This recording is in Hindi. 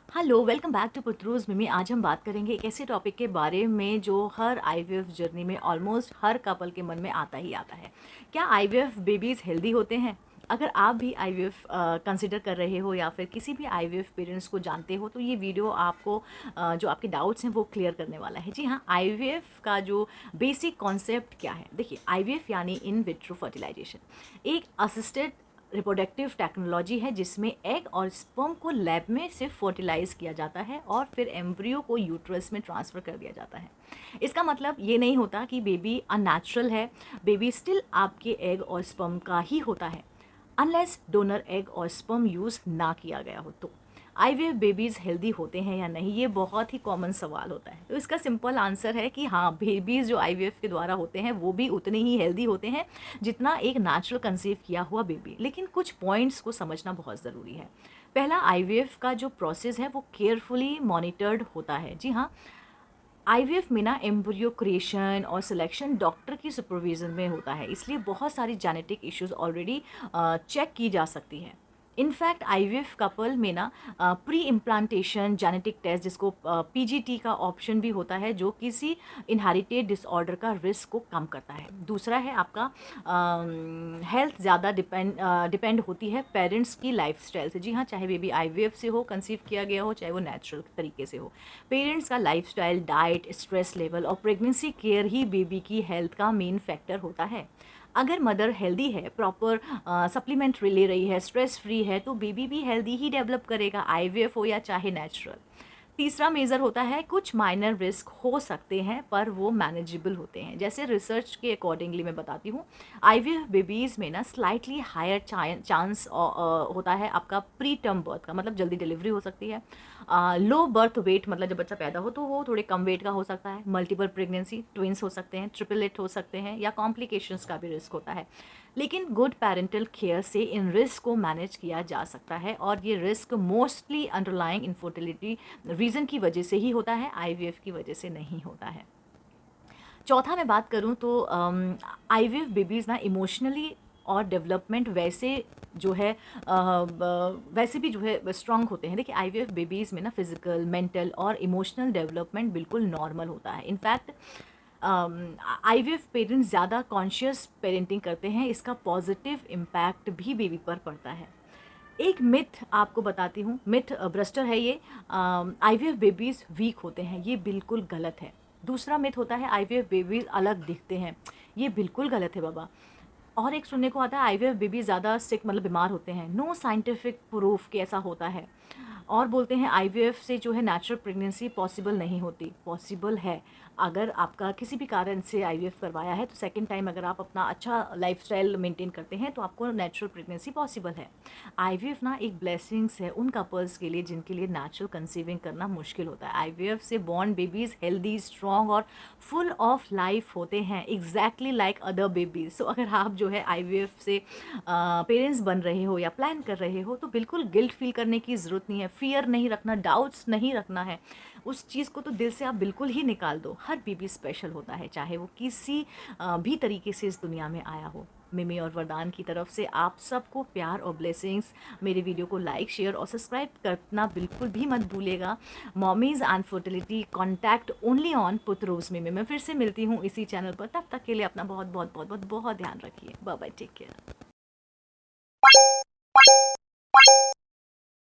हेलो, वेलकम बैक टू पुत्रूज मिमी। आज हम बात करेंगे एक ऐसे टॉपिक के बारे में जो हर आईवीएफ जर्नी में ऑलमोस्ट हर कपल के मन में आता ही आता है। क्या आईवीएफ बेबीज़ हेल्दी होते हैं? अगर आप भी आईवीएफ कंसिडर कर रहे हो या फिर किसी भी आईवीएफ पेरेंट्स को जानते हो तो ये वीडियो आपको जो आपके डाउट्स हैं वो क्लियर करने वाला है। जी हाँ, आईवीएफ का जो बेसिक कॉन्सेप्ट क्या है? देखिए, आईवीएफ यानी इन विट्रो फर्टिलाइजेशन एक असिस्टेड रिप्रोडक्टिव टेक्नोलॉजी है जिसमें एग और स्पर्म को लैब में सिर्फ फर्टिलाइज किया जाता है और फिर एम्ब्रियो को यूट्रस में ट्रांसफ़र कर दिया जाता है। इसका मतलब ये नहीं होता कि बेबी अननेचुरल है, बेबी स्टिल आपके एग और स्पर्म का ही होता है, अनलेस डोनर एग और स्पर्म यूज़ ना किया गया हो तो। आईवीएफ बेबीज़ हेल्दी होते हैं या नहीं, ये बहुत ही कॉमन सवाल होता है। तो इसका सिंपल आंसर है कि हाँ, बेबीज़ जो आईवीएफ के द्वारा होते हैं वो भी उतने ही हेल्दी होते हैं जितना एक नेचुरल कंसीव किया हुआ बेबी। लेकिन कुछ पॉइंट्स को समझना बहुत ज़रूरी है। पहला, आईवीएफ का जो प्रोसेस है वो केयरफुली मॉनिटर्ड होता है। जी हाँ, आईवीएफ में ना एम्ब्रियो क्रिएशन और सिलेक्शन डॉक्टर की सुपरविजन में होता है, इसलिए बहुत सारी जेनेटिक इश्यूज ऑलरेडी चेक की जा सकती है। इनफैक्ट आईवीएफ कपल में ना प्री इम्प्लांटेशन जेनेटिक टेस्ट, जिसको पीजीटी का ऑप्शन भी होता है, जो किसी इनहेरिटेड डिसऑर्डर का रिस्क को कम करता है। दूसरा है आपका हेल्थ ज़्यादा डिपेंड होती है पेरेंट्स की लाइफस्टाइल से। जी हाँ, चाहे बेबी आईवीएफ से हो, कंसीव किया गया हो, चाहे वो नेचुरल तरीके से हो, पेरेंट्स का लाइफस्टाइल, डाइट, स्ट्रेस लेवल और प्रेगनेंसी केयर ही बेबी की हेल्थ का मेन फैक्टर होता है। अगर मदर हेल्दी है, प्रॉपर सप्लीमेंट ले रही है, स्ट्रेस फ्री है, तो बेबी भी हेल्दी ही डेवलप करेगा, आईवीएफ हो या चाहे नेचुरल। तीसरा मेजर होता है कुछ माइनर रिस्क हो सकते हैं पर वो मैनेजेबल होते हैं। जैसे रिसर्च के अकॉर्डिंगली मैं बताती हूँ, आईवीएफ बेबीज़ में ना स्लाइटली हायर चांस होता है आपका प्री टर्म बर्थ का, मतलब जल्दी डिलीवरी हो सकती है। लो बर्थ वेट, मतलब जब बच्चा पैदा हो तो वो थोड़े कम वेट का हो सकता है। मल्टीपल प्रेगनेंसी, ट्विंस हो सकते हैं, ट्रिपलेट हो सकते हैं, या कॉम्प्लिकेशंस का भी रिस्क होता है। लेकिन गुड पेरेंटल केयर से इन रिस्क को मैनेज किया जा सकता है और ये risk mostly underlying infertility reason की वजह से ही होता है, आईवीएफ की वजह से नहीं होता है। चौथा मैं बात करूँ तो आईवीएफ बेबीज़ ना इमोशनली और डेवलपमेंट वैसे जो है वैसे भी जो है स्ट्रांग होते हैं। देखिए, आईवीएफ बेबीज़ में ना फिजिकल, मेंटल और इमोशनल डेवलपमेंट बिल्कुल नॉर्मल होता है। इनफैक्ट आईवीएफ पेरेंट्स ज़्यादा कॉन्शियस पेरेंटिंग करते हैं, इसका पॉजिटिव इम्पैक्ट भी बेबी पर पड़ता है। एक मिथ आपको बताती हूँ, मिथ ब्रस्टर है ये। आईवीएफ बेबीज़ वीक होते हैं, ये बिल्कुल गलत है। दूसरा मिथ होता है आईवीएफ बेबीज़ अलग दिखते हैं, ये बिल्कुल गलत है बाबा। और एक सुनने को आता है आईवीएफ बेबी ज़्यादा सिक, मतलब बीमार होते हैं। नो साइंटिफिक प्रूफ कि ऐसा होता है। और बोलते हैं आईवीएफ से जो है नेचुरल प्रेगनेंसी पॉसिबल नहीं होती, पॉसिबल है। अगर आपका किसी भी कारण से आईवीएफ करवाया है तो सेकंड टाइम अगर आप अपना अच्छा लाइफस्टाइल मेंटेन करते हैं तो आपको नेचुरल प्रेगनेंसी पॉसिबल है। आईवीएफ ना एक ब्लेसिंग्स है उन कपल्स के लिए जिनके लिए नेचुरल कंसीविंग करना मुश्किल होता है। आईवीएफ से बॉर्न बेबीज़ हेल्दी, स्ट्रॉन्ग और फुल ऑफ लाइफ होते हैं, एग्जैक्टली लाइक अदर बेबीज। सो अगर आप जो है आईवीएफ से पेरेंट्स बन रहे हो या प्लान कर रहे हो तो बिल्कुल गिल्ट फील करने की ज़रूरत नहीं है, फियर नहीं रखना, डाउट्स नहीं रखना है। उस चीज़ को तो दिल से आप बिल्कुल ही निकाल दो। हर बेबी स्पेशल होता है, चाहे वो किसी भी तरीके से इस दुनिया में आया हो। मिमी और वरदान की तरफ से आप सबको प्यार और ब्लेसिंग्स। मेरे वीडियो को लाइक, शेयर और सब्सक्राइब करना बिल्कुल भी मत भूलिएगा। Mommies and fertility contact only on पुत्रोज मिमी। मैं फिर से मिलती हूँ इसी चैनल पर, तब तक के लिए अपना बहुत बहुत बहुत बहुत बहुत ध्यान रखिए। Bye bye, take care.